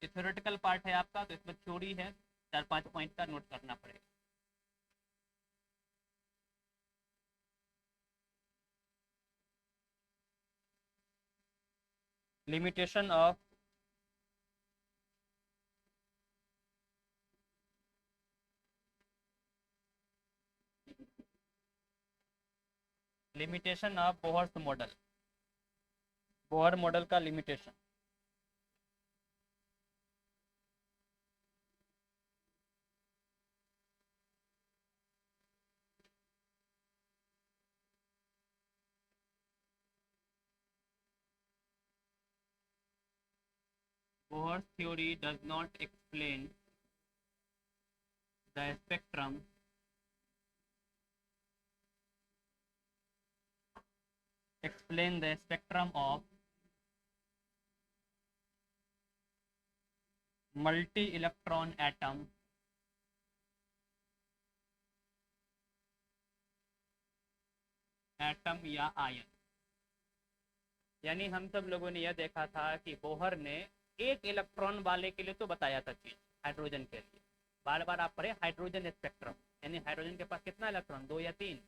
ये theoretical part है आपका, तो इसमें थ्योरी है, 4-5 पॉइंट का नोट करना पड़ेगा। Limitation of Bohr's model, Bohr model का limitation. Bohr's theory does not explain the spectrum of multi electron atom या आयन। यानी हम सब लोगों ने यह देखा था कि बोहर ने एक इलेक्ट्रॉन वाले के लिए तो बताया था चीज, हाइड्रोजन के लिए। बार बार आप पढ़े हाइड्रोजन स्पेक्ट्रम, यानी हाइड्रोजन के पास कितना इलेक्ट्रॉन, 2 या 3,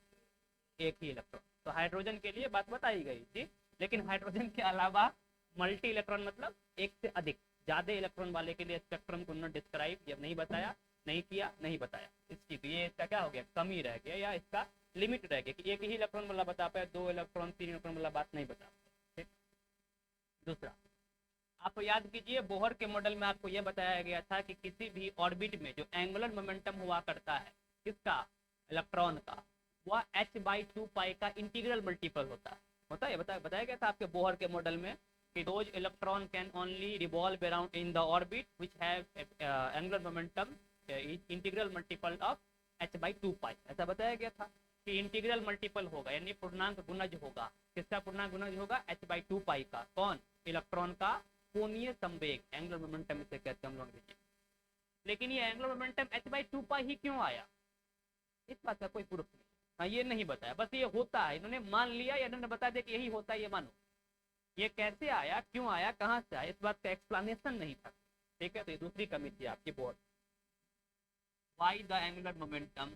एक ही इलेक्ट्रॉन। तो हाइड्रोजन के लिए बात बताई गई थी, लेकिन हाइड्रोजन के अलावा मल्टी इलेक्ट्रॉन मतलब एक से अधिक, ज्यादा इलेक्ट्रॉन वाले के लिए स्पेक्ट्रम को उन्होंने डिस्क्राइब या नहीं बताया, नहीं किया, नहीं बताया। इस चीज ये इसका क्या हो गया, कमी रह गया, या इसका लिमिट रह गया कि एक ही इलेक्ट्रॉन वाला बता पाए, 2 इलेक्ट्रॉन 3 इलेक्ट्रॉन वाला बात नहीं बता पाए। दूसरा, आप याद कीजिए बोहर के मॉडल में आपको यह बताया गया था कि किसी भी ऑर्बिट में जो एंगुलर मोमेंटम हुआ करता है किसका, इलेक्ट्रॉन का, वह h/2 का इंटीग्रल मल्टीपल होता है बताया गया था आपके बोहर के मॉडल में कि those electron can only revolve around in the orbit which have angular momentum integral multiple of h/2, ऐसा बताया गया था कि इंटीग्रल मल्टीपल होगा, यानी पूर्णांक गुणज होगा। किसका पूर्णांक गुणज होगा, h/2 का। कौन, इलेक्ट्रॉन का कोणीय संवेग, एंगुलर मोमेंटम इसे कहते हैं हम लोग। लेकिन ये एंगुलर मोमेंटम h/2 ही क्यों आया, इस बात का कोई प्रूफ नहीं। हाँ, ये नहीं बताया, बस ये होता है, इन्होंने मान लिया या इन्होंने बता दिया कि यही होता है, ये मानो। ये कैसे आया, क्यों आया, कहाँ से आया, इस बात का एक्सप्लेनेशन नहीं था। ठीक है, तो ये दूसरी कमी थी आपकी board. Y the angular momentum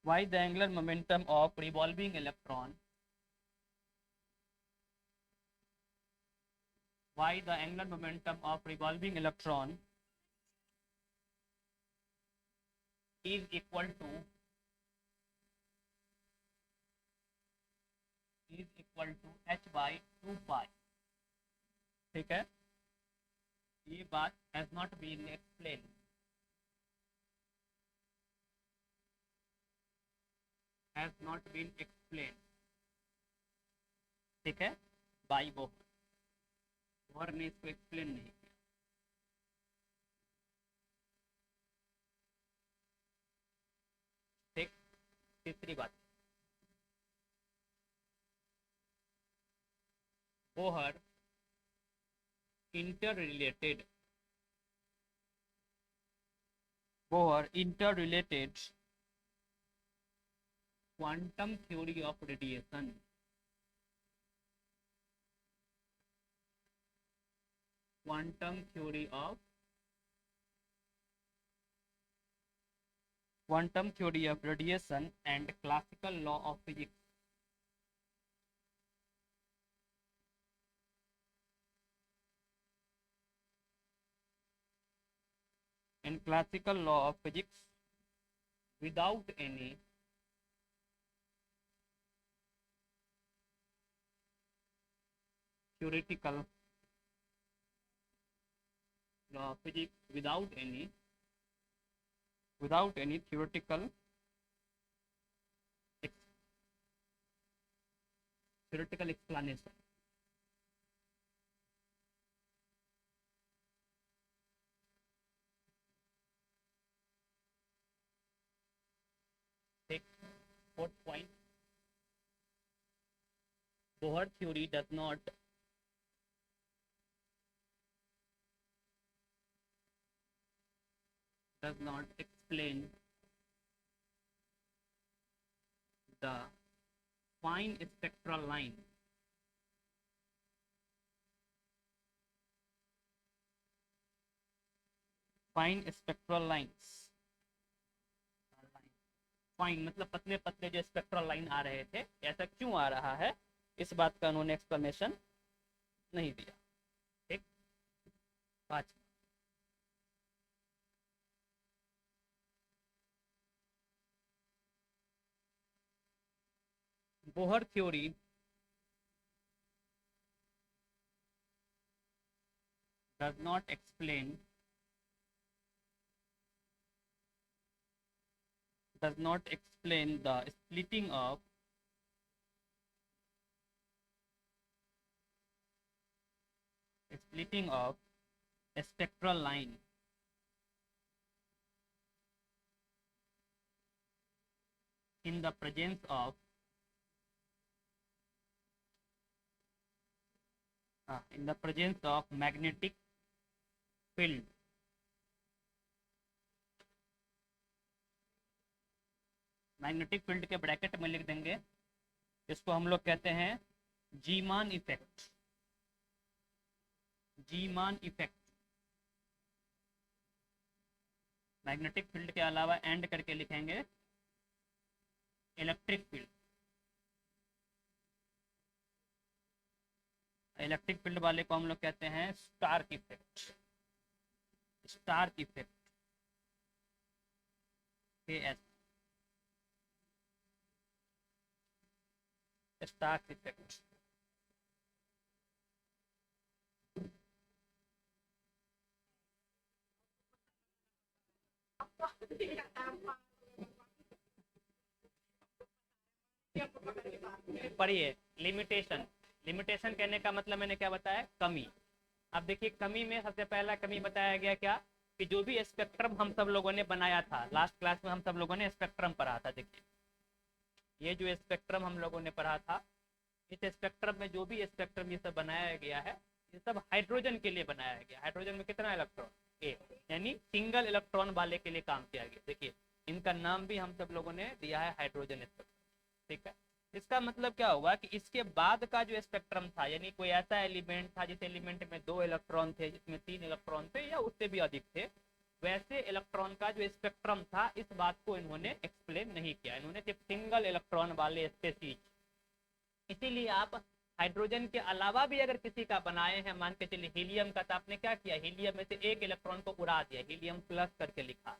why the angular momentum of revolving electron why the angular momentum of revolving electron is equal to h/2 ठीक है, ये बात has not been explained ठीक है, बाई बोहर ने इसको एक्सप्लेन नहीं किया। ठीक, तीसरी बात, Bohr interrelated quantum theory of radiation, quantum theory of radiation and classical law of physics without any theoretical law of physics without any theoretical explanation। Take fourth point, Bohr theory does not explain the fine spectral line, fine spectral lines, fine मतलब पतले पतले जो spectral line आ रहे थे, ऐसा क्यों आ रहा है, इस बात का उन्होंने एक्सप्लेनेशन नहीं दिया। ठीक, पांच, Bohr theory does not explain, does not explain the splitting of splitting of a spectral line in the presence of in the presence of magnetic field, magnetic field के ब्रैकेट में लिख देंगे, इसको हम लोग कहते हैं Zeeman effect, Zeeman effect. Magnetic field के अलावा एंड करके लिखेंगे इलेक्ट्रिक फील्ड, इलेक्ट्रिक फील्ड वाले को हम लोग कहते हैं Stark effect, Stark effect KS, Stark effect. पढ़िए, लिमिटेशन, लिमिटेशन कहने का मतलब मैंने क्या बताया, कमी। अब देखिए कमी में सबसे पहला कमी बताया गया क्या, कि जो भी स्पेक्ट्रम हम सब लोगों ने बनाया था, लास्ट क्लास में हम सब लोगों ने स्पेक्ट्रम पढ़ा था। देखिए ये जो स्पेक्ट्रम हम लोगों ने पढ़ा था, इस स्पेक्ट्रम में जो भी स्पेक्ट्रम ये सब बनाया गया है, ये सब हाइड्रोजन के लिए बनाया गया। हाइड्रोजन में कितना इलेक्ट्रॉन, एक, यानी सिंगल इलेक्ट्रॉन वाले के लिए काम किया गया। देखिए इनका नाम भी हम सब लोगों ने दिया है हाइड्रोजन स्पेक्ट्रम। ठीक है, इसका मतलब क्या हुआ कि इसके बाद का जो स्पेक्ट्रम था, यानी कोई ऐसा एलिमेंट था जिस एलिमेंट में 2 इलेक्ट्रॉन थे, जिसमें 3 इलेक्ट्रॉन थे या उससे भी अधिक थे, वैसे इलेक्ट्रॉन का जो स्पेक्ट्रम था, इस बात को इन्होंने एक्सप्लेन नहीं किया। इन्होंने सिर्फ सिंगल इलेक्ट्रॉन वाले स्पेसीज, इसीलिए आप हाइड्रोजन के अलावा भी अगर किसी का बनाए हैं, मान के चलिए हीलियम का, तो आपने क्या किया, हीलियम में से एक इलेक्ट्रॉन को उड़ा दिया, हीलियम प्लस करके लिखा।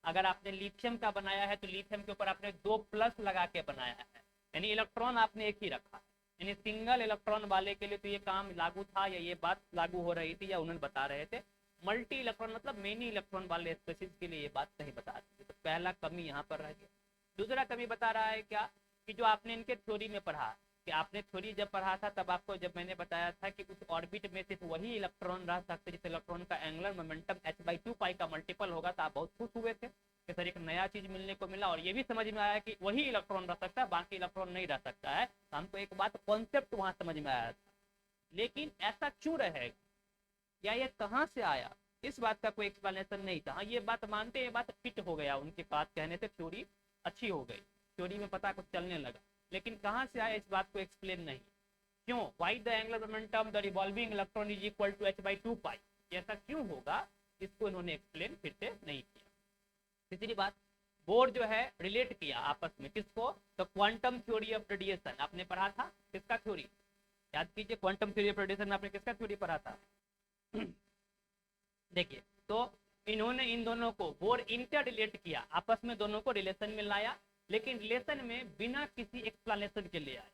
अगर आपने लिथियम का बनाया है तो लिथियम के ऊपर आपने 2 प्लस लगा के बनाया है, यानी इलेक्ट्रॉन आपने एक ही रखा। यानी सिंगल इलेक्ट्रॉन वाले के लिए तो ये काम लागू था, या ये बात लागू हो रही थी, या उन्होंने बता रहे थे। मल्टी इलेक्ट्रॉन मतलब मेनी इलेक्ट्रॉन वाले स्पेसीज के लिए ये बात नहीं बता रही थी। तो पहला कमी यहाँ पर रह गया। दूसरा कमी बता रहा है क्या, कि जो आपने इनके थ्योरी में पढ़ा, कि आपने थ्योरी जब पढ़ा था तब आपको जब मैंने बताया था कि उस ऑर्बिट में सिर्फ वही इलेक्ट्रॉन रह सकते जिस इलेक्ट्रॉन का एंगुलर मोमेंटम h/2 पाई का मल्टीपल होगा, तो आप बहुत खुश हुए थे कि सर एक नया चीज मिलने को मिला, और ये भी समझ में आया कि वही इलेक्ट्रॉन रह सकता है, बाकी इलेक्ट्रॉन नहीं रह सकता है। तो हमको एक बात, कॉन्सेप्ट वहां समझ में आया था। लेकिन ऐसा क्यों रहेगा, या ये कहाँ से आया, इस बात का कोई एक्सप्लेनेशन नहीं था। हाँ, ये बात मानते, ये बात फिट हो गया, उनकी बात कहने से थ्योरी अच्छी हो गई, थ्योरी में पता कुछ चलने लगा। लेकिन कहाँ से आया, इस बात को एक्सप्लेन नहीं। क्यों, why the angular momentum the revolving electron is equal to h/2 pi, ऐसा क्यों होगा, इसको इन्होंने एक्सप्लेन फिर से नहीं किया। तीसरी बात, बोर जो है रिलेट किया आपस में, किसको, तो क्वांटम थ्योरी ऑफ रेडिएशन आपने पढ़ा था, किसका थ्योरी, याद कीजिए, क्वांटम थ्योरी ऑफ रेडिएशन में आपने किसका थ्योरी पढ़ा था। देखिए, तो इन्होंने इन दोनों को बोर इंटर रिलेट किया, आपस में दोनों को रिलेशन में लाया, लेकिन रिलेशन में बिना किसी एक्सप्लेनेशन के ले आया।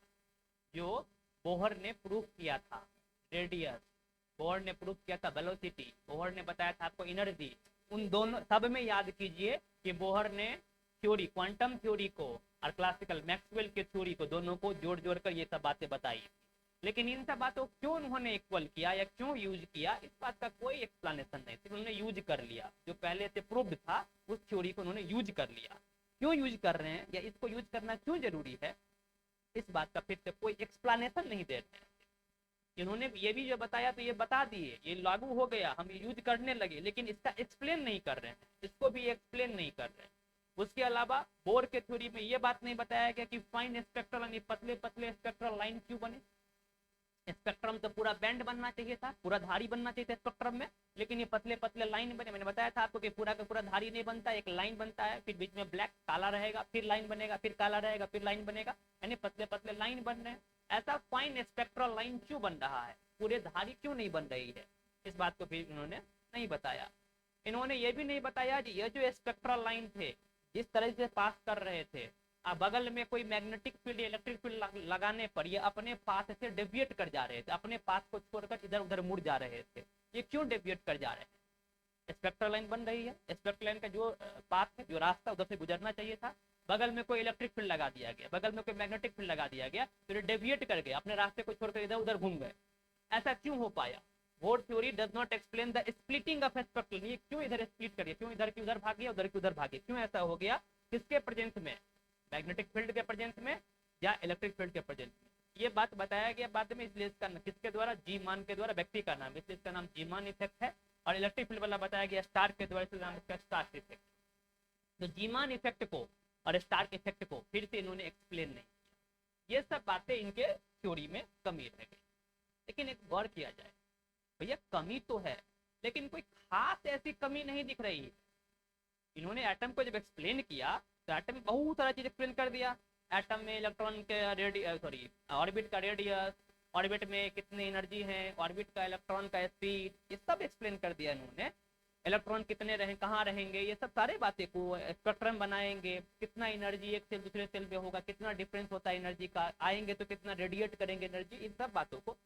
जो बोहर ने प्रूफ किया था रेडियस, बोहर ने प्रूफ किया था वेलोसिटी, बोहर ने बताया था आपको एनर्जी, उन दोनों सब में याद कीजिए कि बोहर ने थ्योरी, क्वांटम थ्योरी को और क्लासिकल मैक्सवेल के थ्योरी को, दोनों को जोड़ जोड़ कर ये सब बातें बताई। लेकिन इन सब बातों को क्यों उन्होंने इक्वल किया या क्यों यूज किया, इस बात का कोई एक्सप्लेनेशन नहीं, सिर्फ उन्होंने यूज कर लिया। जो पहले से प्रूव्ड था उस थ्योरी को उन्होंने यूज कर लिया। क्यों यूज कर रहे हैं, या इसको यूज करना क्यों जरूरी है, इस बात का फिर से कोई एक्सप्लेनेशन नहीं दे रहे हैं। इन्होंने ये भी जो बताया तो ये बता दिए, ये लागू हो गया, हम यूज करने लगे, लेकिन इसका एक्सप्लेन नहीं कर रहे हैं, इसको भी एक्सप्लेन नहीं कर रहे हैं। उसके अलावा बोर के थ्योरी में ये बात नहीं बताया गया कि फाइन स्पेक्ट्रल यानी पतले पतले स्पेक्ट्रल लाइन क्यों बने। स्पेक्ट्रम तो पूरा बैंड बनना चाहिए था, पूरा धारी बनना चाहिए था स्पेक्ट्रम में, लेकिन ये पतले पतले लाइन बने। मैंने बताया था आपको कि पूरा का पूरा धारी नहीं बनता, एक लाइन बनता है, फिर बीच में ब्लैक काला रहेगा, फिर लाइन बनेगा, फिर काला रहेगा, फिर लाइन बनेगा, यानी पतले पतले लाइन बन रहे हैं। ऐसा फाइन स्पेक्ट्रल लाइन क्यों बन रहा है, पूरे धारी क्यों नहीं बन रही है, इस बात को फिर इन्होंने नहीं बताया। इन्होंने ये भी नहीं बताया कि ये जो स्पेक्ट्रल लाइन थे जिस तरह से पास कर रहे थे, बगल में कोई मैग्नेटिक फील्ड इलेक्ट्रिक फील्ड लगाने पर ये अपने पाथ से डेविएट कर जा रहे थे, अपने पाथ को छोड़कर इधर उधर मुड़ जा रहे थे। ये क्यों डेविएट कर जा रहे हैं, स्पेक्ट्रल लाइन बन रही है, स्पेक्ट्रल लाइन का जो पाथ है, जो रास्ता उधर से गुजरना चाहिए था, बगल में कोई इलेक्ट्रिक फील्ड लगा दिया गया, बगल में कोई मैग्नेटिक फील्ड लगा दिया गया, तो ये डेविएट कर गए, अपने रास्ते को छोड़कर इधर उधर घूम गए। ऐसा क्यों हो पाया। Bore theory does not explain the splitting of spectral, ये क्यों इधर स्प्लिट करिए, क्यों इधर की उधर भागे, उधर की उधर भागे, क्यों ऐसा हो गया, किसके प्रेजेंस में, मैग्नेटिक फील्ड के प्रेजेंस में या इलेक्ट्रिक फील्ड के प्रेजेंस में। ये बात बताया गया बाद में, इसलिए इसका किसके द्वारा, जी मान के द्वारा, व्यक्ति का नाम, इसलिए इसका नाम जी मान इफेक्ट है। और इलेक्ट्रिक फील्ड वाला बताया गया स्टार के द्वारा, इसलिए नाम इसका स्टार इफेक्ट। तो जी मान इफेक्ट को और स्टार इफेक्ट को फिर से इन्होंने एक्सप्लेन नहीं किया। ये सब बातें इनके थ्योरी में कमी रह गई। लेकिन एक गौर किया जाए, भैया कमी तो है, लेकिन कोई खास ऐसी कमी नहीं दिख रही है। इन्होंने एटम को जब एक्सप्लेन किया तो एटम में बहुत सारा चीज एक्सप्लेन कर दिया। एटम में इलेक्ट्रॉन के रेडियस, ऑर्बिट का रेडियस, ऑर्बिट में कितनी एनर्जी है, ऑर्बिट का इलेक्ट्रॉन का स्पीड, ये सब एक्सप्लेन कर दिया इन्होंने। इलेक्ट्रॉन कितने रहे, कहाँ रहेंगे, ये सब सारे बातें को स्पेक्ट्रम बनाएंगे, कितना एनर्जी एक सेल दूसरे सेल में होगा, कितना डिफरेंस होता है एनर्जी का, आएंगे तो कितना रेडिएट करेंगे एनर्जी, इन सब बातों को,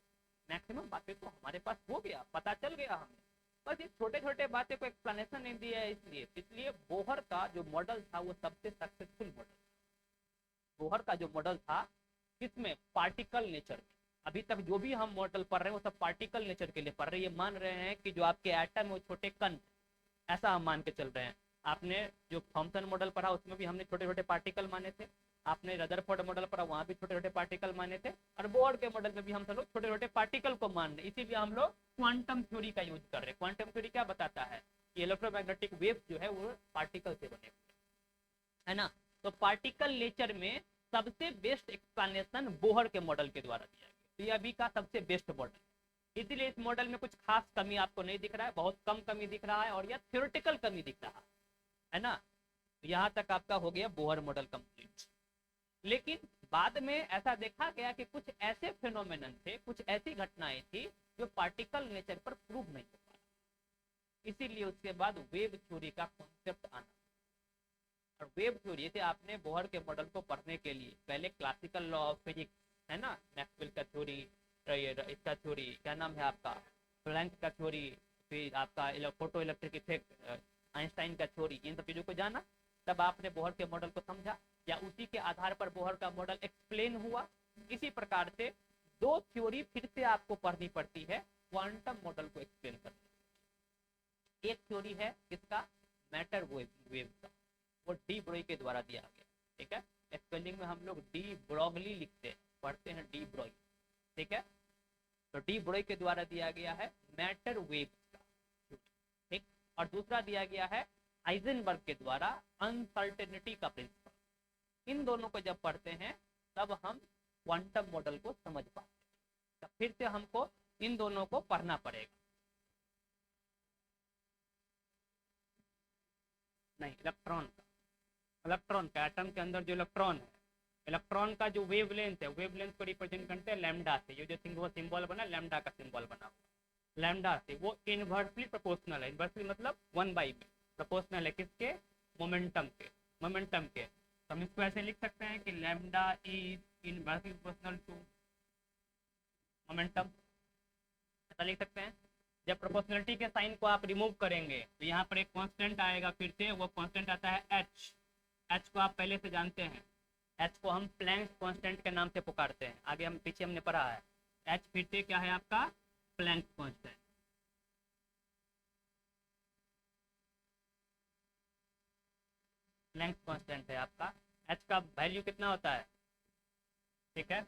मैक्सिमम बातें तो हमारे पास हो गया, पता चल गया हमें। बस ये छोटे छोटे बातें को एक्सप्लेनेशन नहीं दिया है। इसलिए बोहर का जो मॉडल था वो सबसे सक्सेसफुल मॉडल। बोहर का जो मॉडल था किसमें, पार्टिकल नेचर में। अभी तक जो भी हम मॉडल पढ़ रहे हैं वो सब पार्टिकल नेचर के लिए पढ़ रहे हैं। ये मान रहे हैं कि जो आपके एटम है वो छोटे कण, ऐसा हम मान के चल रहे हैं। आपने जो थॉमसन मॉडल पढ़ा उसमें भी हमने छोटे छोटे पार्टिकल माने थे, आपने रदरफोर्ड मॉडल पढ़ा वहां भी छोटे छोटे पार्टिकल माने थे, और बोहर के मॉडल में भी हम सब लोग छोटे छोटे पार्टिकल को मान रहे, इसीलिए हम लोग क्वांटम थ्योरी का यूज कर रहे हैं। क्वांटम थ्योरी क्या बताता है कि इलेक्ट्रोमैग्नेटिक वेव जो है वो पार्टिकल से बने हुए है ना। तो पार्टिकल नेचर में सबसे बेस्ट एक्सप्लेनेशन बोहर के मॉडल के द्वारा दिया गया, तो ये अभी का सबसे बेस्ट मॉडल है। इसीलिए इस मॉडल में कुछ खास कमी आपको नहीं दिख रहा है, बहुत कम कमी दिख रहा है, और यह थ्योरेटिकल कमी दिख रहा है ना। यहाँ तक आपका हो गया बोहर मॉडल कंप्लीट। लेकिन बाद में ऐसा देखा गया कि कुछ ऐसे फिनोमेनन थे, कुछ ऐसी घटनाएं थी जो पार्टिकल नेचर पर प्रूव नहीं हो पाया। इसीलिए उसके बाद वेव थ्योरी का कॉन्सेप्ट आना, और वेव थ्योरी से आपने बोहर के मॉडल को पढ़ने के लिए पहले क्लासिकल लॉ ऑफ फिजिक्स है ना, मैक्सवेल का थ्योरी, इसका थ्योरी क्या नाम है आपका, प्लैंक का थ्योरी, फिर आपका फोटो इलेक्ट्रिक इफेक्ट, आइंस्टाइन का थ्योरी, इन सब चीजों को जाना, तब आपने बोहर के मॉडल को समझा, या उसी के आधार पर बोहर का मॉडल एक्सप्लेन हुआ। इसी प्रकार से दो थ्योरी फिर से आपको पढ़नी पड़ती है क्वांटम मॉडल को एक्सप्लेन करने। एक थ्योरी है किसका, मैटर वेव का, वो डी ब्रोई के द्वारा दिया गया, ठीक है। स्पेलिंग में हम लोग डी ब्रॉगली लिखते हैं, पढ़ते हैं डी ब्रोई, ठीक है। तो डी ब्रोई के द्वारा दिया गया है मैटर वेव का, ठीक। और दूसरा दिया गया है हाइजेनबर्ग के द्वारा अनसर्टेनिटी का प्रिंसिपल। इन दोनों को जब पढ़ते हैं तब हम क्वांटम मॉडल को समझ पाते हैं। तब फिर से हमको इन दोनों को पढ़ना पड़ेगा। नहीं, इलेक्ट्रॉन का एटम के अंदर जो इलेक्ट्रॉन है, इलेक्ट्रॉन का जो वेवलेंथ है, वेवलेंथ को रिप्रेजेंट करते हैं लैम्डा से। ये जो सिंबल बना लैम्डा का सिंबल बना हुआ, लैम्डा से वो इनवर्सली प्रोपोर्शनल है। इनवर्सली मतलब 1/, प्रोपोर्शनल है किसके, मोमेंटम के, मोमेंटम के। तो हम इसको ऐसे लिख सकते हैं कि lambda is inversely proportional to momentum, ऐसा लिख सकते हैं। जब प्रोपोर्शनलिटी के साइन को आप रिमूव करेंगे तो यहाँ पर एक कांस्टेंट आएगा, फिर से वो कांस्टेंट आता है एच। एच को आप पहले से जानते हैं, एच को हम प्लैंक कांस्टेंट के नाम से पुकारते हैं, आगे हम पीछे हमने पढ़ा है। एच फिर से क्या है आपका, प्लैंक कांस्टेंट। प्लैंक कांस्टेंट है आपका। एच का वैल्यू कितना होता है, ठीक है,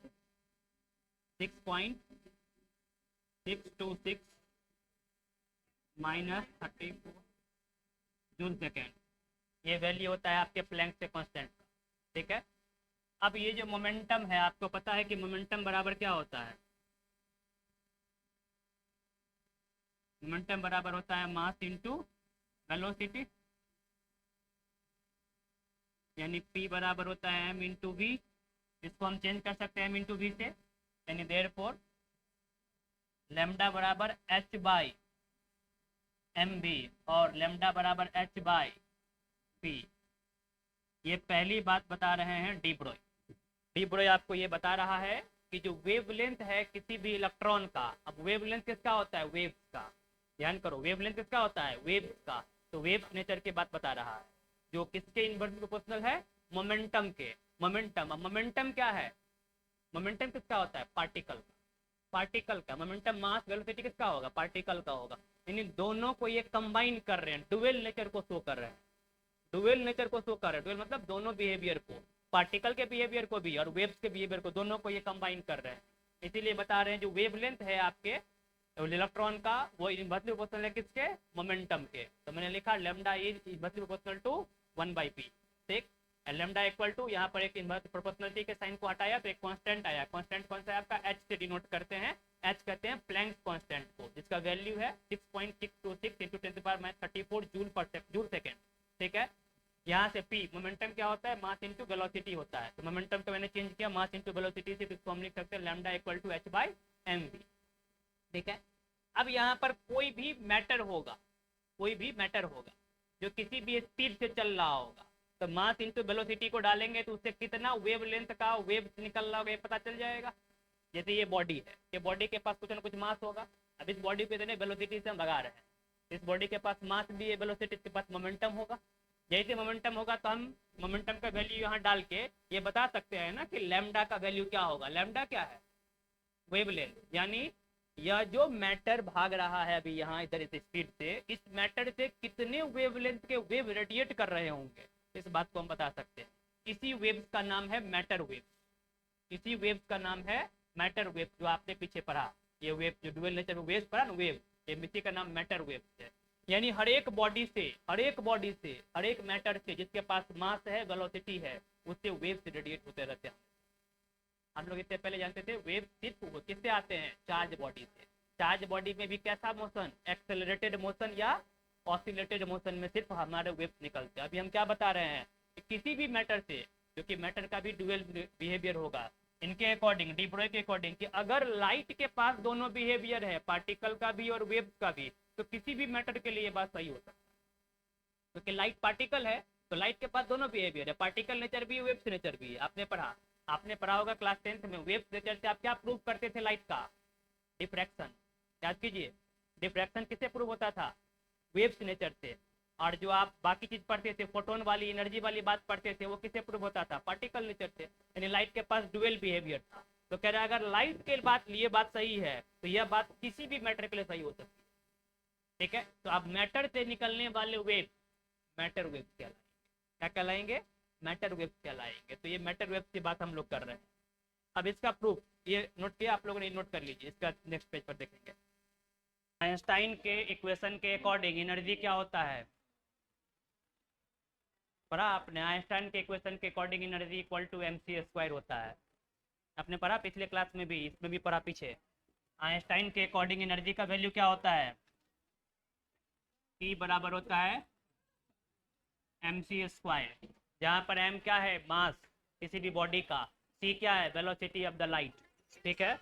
6.626 - 34 जूल सेकेंड। ये वैल्यू होता है आपके प्लैंक से कांस्टेंट का। ठीक है। अब ये जो मोमेंटम है, आपको पता है कि मोमेंटम बराबर क्या होता है? मोमेंटम बराबर होता है मास इंटू वेलोसिटी, यानी p बराबर होता है m इंटू वी। इसको हम चेंज कर सकते हैं m इंटू वी से, यानी देयरफॉर लैम्डा बराबर h बाई एम बी और लैम्डा बराबर h बाई p। ये पहली बात बता रहे हैं डी ब्रोय। डी ब्रोय आपको ये बता रहा है कि जो वेवलेंथ है किसी भी इलेक्ट्रॉन का, अब वेवलेंथ किसका होता है? वेव्स का। ध्यान करो, वेवलेंथ किसका होता है? वेव्स का। तो वेव्स नेचर की बात बता रहा है, जो किसके इनवर्स प्रोपोर्शनल है? मोमेंटम के। मोमेंटम, अब मोमेंटम क्या है? मोमेंटम किसका होता है? पार्टिकल का। पार्टिकल का मोमेंटम मास वेलोसिटी किसका होगा? पार्टिकल का होगा। यानी दोनों को ये कंबाइन कर रहे हैं, डुअल नेचर को शो कर रहे हैं। डुअल नेचर को शो कर रहे हैं, डुअल मतलब दोनों बिहेवियर को, पार्टिकल के बिहेवियर को भी और वेव्स के बिहेवियर को, दोनों को ये कंबाइन कर रहे हैं। इसीलिए बता रहे हैं जो वेवलेंथ है आपके इलेक्ट्रॉन का, वो इनवर्सली प्रोपोर्शनल है किसके? मोमेंटम के। तो मैंने लिखा lambda is inversely proportional to 1/p। ठीक। लैम्डा इक्वल टू, यहाँ पर एक इनवर्स प्रोपोर्शनलिटी के साइन को हटाया तो एक कांस्टेंट आया। कांस्टेंट कौन सा है आपका? h से डिनोट करते हैं। h कहते हैं प्लैंक कांस्टेंट को, जिसका वैल्यू है 6.626 इंटू 10⁻34 जूल सेकेंड। ठीक है। यहाँ से p मोमेंटम क्या होता है? मास इंटू वेलोसिटी होता है। तो मोमेंटम को मैंने चेंज किया मास इंटू वेलोसिटी से, इसको हम लिख सकते हैं lambda equal to h by m v. ठीक है। अब यहाँ पर कोई भी मैटर होगा, कोई भी मैटर होगा जो किसी भी स्पीड से चल रहा होगा, तो मास इंटू वेलोसिटी को डालेंगे तो उससे कितना वेवलेंथ का वेव निकल रहा होगा ये पता चल जाएगा। जैसे ये बॉडी है, ये बॉडी के पास कुछ ना कुछ मास होगा। अब इस बॉडी को इतने वेलोसिटी से हम भगा रहे हैं, इस बॉडी के पास मास भी है, वेलोसिटी के पास मोमेंटम होगा। जैसे मोमेंटम होगा तो हम मोमेंटम का वैल्यू यहाँ डाल के ये बता सकते हैं ना कि लैम्डा का वैल्यू क्या होगा। लैम्डा क्या है? वेवलेंथ। यानी यह जो मैटर भाग रहा है अभी यहाँ इधर इस स्पीड से, इस मैटर से कितने वेवलेंथ के वेव रेडिएट कर रहे होंगे, इस बात को हम बता सकते हैं। इसी वेव्स का नाम है मैटर वेव। इसी वेव्स का नाम है मैटर वेव, जो आपने पीछे पढ़ा। ये वेव जो डुअल नेचर वेव्स पढ़ा ना, वेव, ये इसी का नाम मैटर वेव है। यानी हर एक बॉडी से, हर एक बॉडी से, हर एक मैटर से जिसके पास मास है, वेलोसिटी है, उससे वेव्स रेडिएट होते रहते हैं। हम लोग इससे पहले जानते थे वेव सिर्फ किससे आते हैं? चार्ज बॉडी से। चार्ज बॉडी में भी कैसा मोशन? एक्सेलरेटेड मोशन या ऑसिलेटेड मोशन में सिर्फ हमारे वेव्स निकलते हैं। अभी हम क्या बता रहे हैं कि किसी भी मैटर से, जो कि मैटर का भी डुअल बिहेवियर होगा, इनके अकॉर्डिंग, डी ब्रोय के अकॉर्डिंग, कि अगर लाइट के पास दोनों बिहेवियर है, पार्टिकल का भी और वेव्स का भी, तो किसी भी मैटर के लिए ये बात सही हो सकता है। क्योंकि लाइट पार्टिकल है, तो लाइट के पास दोनों बिहेवियर है, पार्टिकल नेचर भी है, वेव्स नेचर भी है। आपने पढ़ा होगा क्लास 10th में, वेव्स नेचर से आप क्या प्रूव करते थे लाइट का? डिफ्रैक्शन। याद कीजिए, डिफ्रैक्शन किससे प्रूव होता था? वेव्स नेचर से। और जो आप बाकी चीज पढ़ते थे, फोटोन वाली एनर्जी वाली बात पढ़ते थे, वो किससे प्रूव होता था? पार्टिकल नेचर से। यानी लाइट के पास डुअल बिहेवियर था। तो कह रहा है अगर लाइट के बात ये बात सही है तो यह बात किसी भी मैटर के लिए सही हो सकती है। ठीक है। तो अब मैटर से निकलने वाले वेव मैटर वेव कहलाएंगे। क्या कहलाएंगे? मैटर वेव कहलाएंगे। तो ये मैटर वेव की बात हम लोग कर रहे हैं। अब इसका प्रूफ ये नोट किया आप लोगों ने, नोट कर लीजिए, इसका नेक्स्ट पेज पर देखेंगे। आइंस्टाइन के इक्वेशन के अकॉर्डिंग एनर्जी क्या होता है? पढ़ा आपने? आइंस्टाइन के इक्वेशन के according energy equal to mc² होता है। आपने पढ़ा पिछले क्लास में भी, इसमें भी पढ़ा पीछे। आइंस्टाइन के अकॉर्डिंग एनर्जी का वैल्यू क्या होता है? E बराबर होता है mc², जहाँ पर m क्या है? मास किसी भी बॉडी का। c क्या है? Velocity of the light. ठीक है,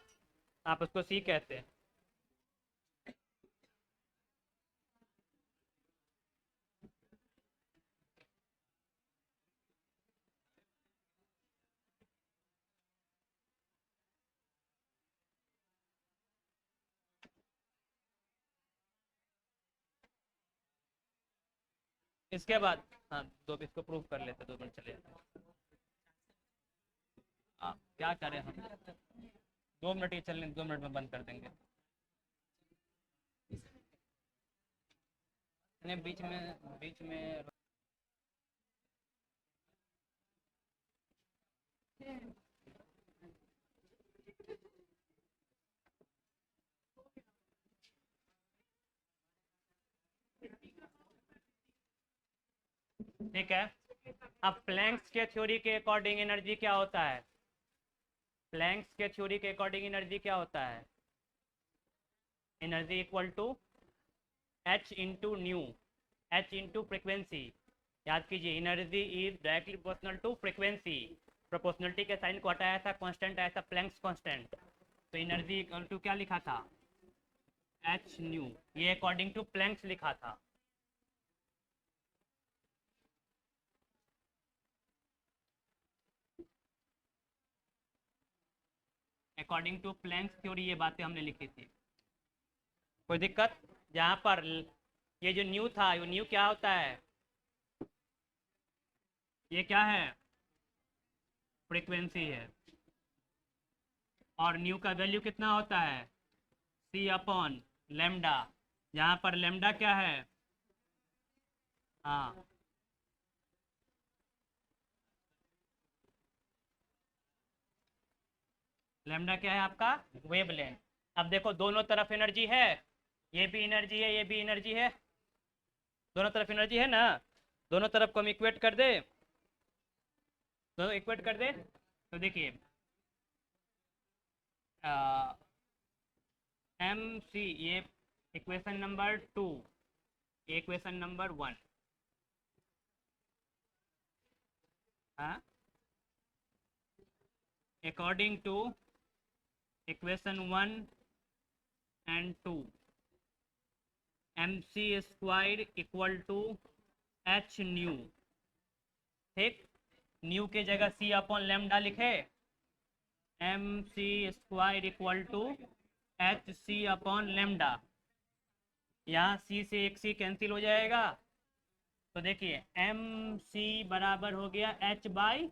आप उसको c कहते हैं। इसके बाद हाँ, दो इसको प्रूव कर लेते, 2 मिनट चले जाते। क्या करें हम, 2 मिनट ही चलने, 2 मिनट में बंद कर देंगे। नहीं, बीच में ठीक है। अब प्लैंक्स के थ्योरी के अकॉर्डिंग एनर्जी क्या होता है? प्लैंक्स के थ्योरी के अकॉर्डिंग एनर्जी क्या होता है? Energy equal to h into nu, h into frequency. याद कीजिए, energy is directly proportional to frequency. Proportionality के साइन को हटाया था, कांस्टेंट आया था प्लैंक्स कांस्टेंट। तो एनर्जी इक्वल टू क्या लिखा था? H nu. ये अकॉर्डिंग टू प्लैंक्स लिखा था। अकॉर्डिंग टू प्लैंक्स थ्योरी ये बातें हमने लिखी थी। कोई दिक्कत? जहाँ पर ये जो न्यू था, ये न्यू क्या होता है? ये क्या है? फ्रीक्वेंसी है। और न्यू का वैल्यू कितना होता है? सी अपॉन लेमडा। यहाँ पर लेमडा क्या है? हाँ, लेमडा क्या है आपका? वेवलेंथ। अब देखो दोनों तरफ एनर्जी है, ये भी एनर्जी है, ये भी एनर्जी है, दोनों तरफ एनर्जी है ना। दोनों तरफ को हम इक्वेट कर दे, दोनों इक्वेट कर दे तो देखिए एम सी, ये इक्वेशन नंबर 2, इक्वेशन नंबर 1। हाँ, according to equation 1 and 2, m c square equal to h nu. ठीक, न्यू के जगह सी अपॉन लेमडा लिखे, m c square equal to h c upon lambda. यहाँ सी से एक सी cancel हो जाएगा, तो देखिए एम सी बराबर हो गया h by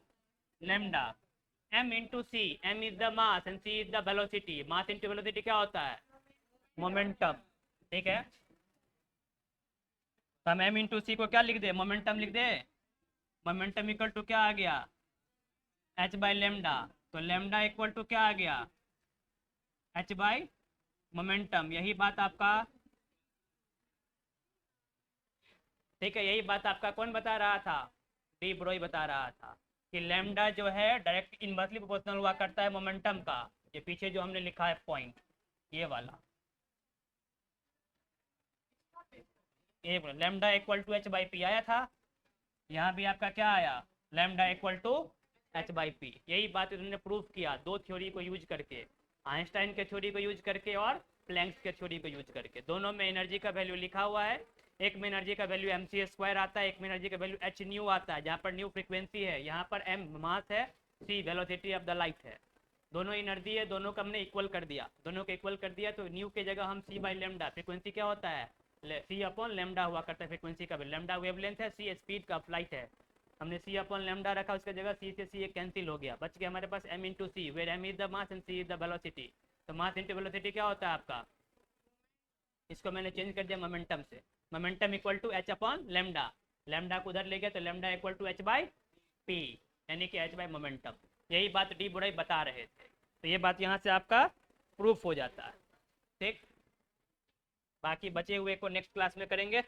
lambda. M into c, m is the mass and C is the velocity. Mass into velocity क्या होता है? मोमेंटम। ठीक है, तो हम एम इंटू सी को क्या लिख दे? मोमेंटम लिख दे। मोमेंटम इक्वल टू क्या आ गया? H by lambda. तो लेमडा इक्वल टू क्या आ गया? H by momentum. यही बात आपका, ठीक है, यही बात आपका कौन बता रहा था? डी ब्रोई बता रहा था कि लेमडा जो है डायरेक्ट इनवर्सली प्रोपोर्शनल हुआ करता है मोमेंटम का। ये पीछे जो हमने लिखा है पॉइंट, ये वाला, ये lambda equal to h by p आया था। यहाँ भी आपका क्या आया? Lambda equal to h by p. यही बात इन्होंने प्रूव किया दो थ्योरी को यूज करके, आइंस्टाइन के थ्योरी को यूज करके और प्लैंक्स के थ्योरी को यूज करके। दोनों में एनर्जी का वैल्यू लिखा हुआ है। एक में एनर्जी का वैल्यू एम सी स्क्वायर आता है, एक में एनर्जी का वैल्यू एच न्यू आता है, जहाँ पर न्यू फ्रीक्वेंसी है, यहाँ पर एम मास है, सी वेलोसिटी ऑफ द लाइट है। दोनों एनर्जी है, दोनों को हमने इक्वल कर दिया, दोनों को इक्वल कर दिया। तो न्यू के जगह हम सी बाई लेमडा, फ्रीक्वेंसी क्या होता है? सी अपॉन लेमडा हुआ करता है फ्रीक्वेंसी का। लेमडा वेवलेंथ है, सी स्पीड का फ्लाइट है। हमने सी अपॉन लेमडा रखा, उसकी जगह सी से सी एक कैंसिल हो गया, बच गया हमारे पास M into C, where M is the mass and C is the velocity. तो मास इंटू वेलोसिटी क्या होता है आपका? इसको मैंने चेंज कर दिया मोमेंटम से। Momentum equal to h upon lambda, lambda को उधर ले गया तो lambda equal to h by p, यानी कि एच बाई मोमेंटम। यही बात डी ब्रोई बता रहे थे, तो ये बात यहाँ से आपका प्रूफ हो जाता है। ठीक, बाकी बचे हुए को नेक्स्ट क्लास में करेंगे।